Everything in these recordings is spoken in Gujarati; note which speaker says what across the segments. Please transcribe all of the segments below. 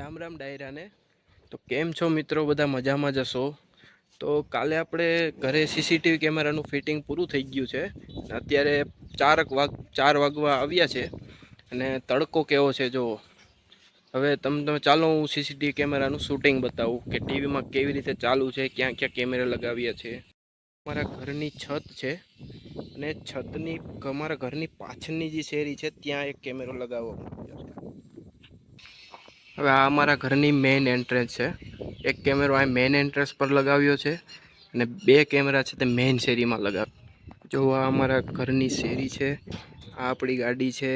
Speaker 1: રામ રામ ડાયરાને. તો કેમ છો મિત્રો? બધા મજામાં જશો? તો કાલે આપણે ઘરે સીસીટીવી કેમેરાનું ફિટિંગ પૂરું થઈ ગયું છે. અત્યારે 4 વાગવા આવ્યા છે અને તડકો કેવો છે જો. હવે તમે ચાલો હું સીસીટીવી કેમેરાનું શૂટિંગ બતાવું કે ટીવીમાં કેવી રીતે ચાલુ છે, ક્યાં ક્યાં કેમેરા લગાવ્યા છે. અમારા ઘરની છત છે અને અમારા ઘરની પાછળની જે શેરી છે ત્યાં એક કેમેરો લગાવવામાં આવ્યો છે. હવે આ અમારા ઘરની મેઇન એન્ટ્રન્સ છે. એક કેમેરો આ મેઇન એન્ટ્રન્સ પર લગાવ્યો છે અને 2 કેમેરા છે તે મેઇન શેરીમાં લગાવ્યો. જો આ અમારા ઘરની શેરી છે, આ આપણી ગાડી છે,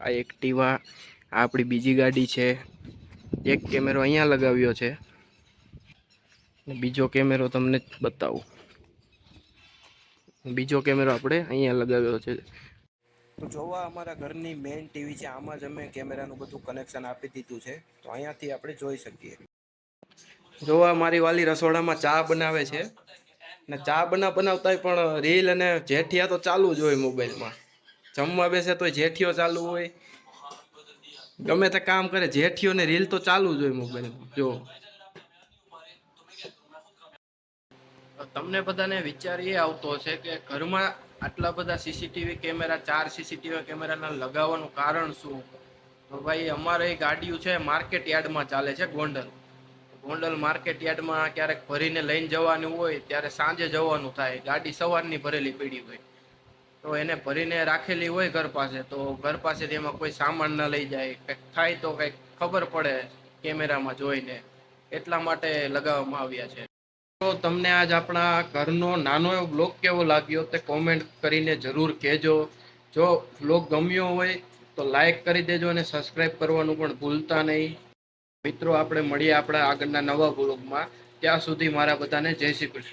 Speaker 1: આ એક્ટિવા, આ આપણી બીજી ગાડી છે. એક કેમેરો અહીંયા લગાવ્યો છે અને બીજો કેમેરો તમને બતાવું. બીજો કેમેરો આપણે અહીંયા લગાવ્યો છે. તો જોવા અમારા ઘરની મેઇન ટીવી છે, આમાં જ અમે કેમેરાનું બધું કનેક્શન આપી દીધું છે. તો અહીંયાથી આપણે જોઈ શકીએ. જોવા મારી વાલી રસોડામાં ચા બનાવે છે ને ચા બનાવતા પણ રીલ અને જેઠિયા તો ચાલુ જ હોય મોબાઈલમાં. જમવા બેસે તો જેઠિયો ચાલુ હોય, ગમે તે કામ કરે જેઠિયો ને રીલ તો ચાલુ જ હોય મોબાઈલમાં. જો તમને બધાને વિચાર એ આવતો હશે કે ઘરમાં આટલા બધા સીસીટીવી કેમેરા, 4 સીસીટીવી કેમેરાના લગાવવાનું કારણ શું? તો ભાઈ અમારે ગાડીઓ છે માર્કેટ યાર્ડમાં ચાલે છે, ગોંડલ માર્કેટ યાર્ડમાં. ક્યારેક ભરીને લઈને જવાનું હોય ત્યારે સાંજે જવાનું થાય, ગાડી સવારની ભરેલી પડી હોય તો એને ભરીને રાખેલી હોય ઘર પાસે, તો ઘર પાસેથી એમાં કોઈ સામાન ના લઈ જાય, કંઈક થાય તો કંઈક ખબર પડે કેમેરામાં જોઈને, એટલા માટે લગાવવામાં આવ્યા છે. તો તમને આજ આપણા ઘરનો નાનો એવો બ્લોગ કેવો લાગ્યો તે કોમેન્ટ કરીને જરૂર કહેજો. જો બ્લોગ ગમ્યો હોય તો લાઈક કરી દેજો અને સબસ્ક્રાઈબ કરવાનું પણ ભૂલતા નહીં. મિત્રો આપણે મળીએ આપણા આગળના નવા બ્લોગમાં. ત્યાં સુધી મારા બધાને જય શ્રી કૃષ્ણ.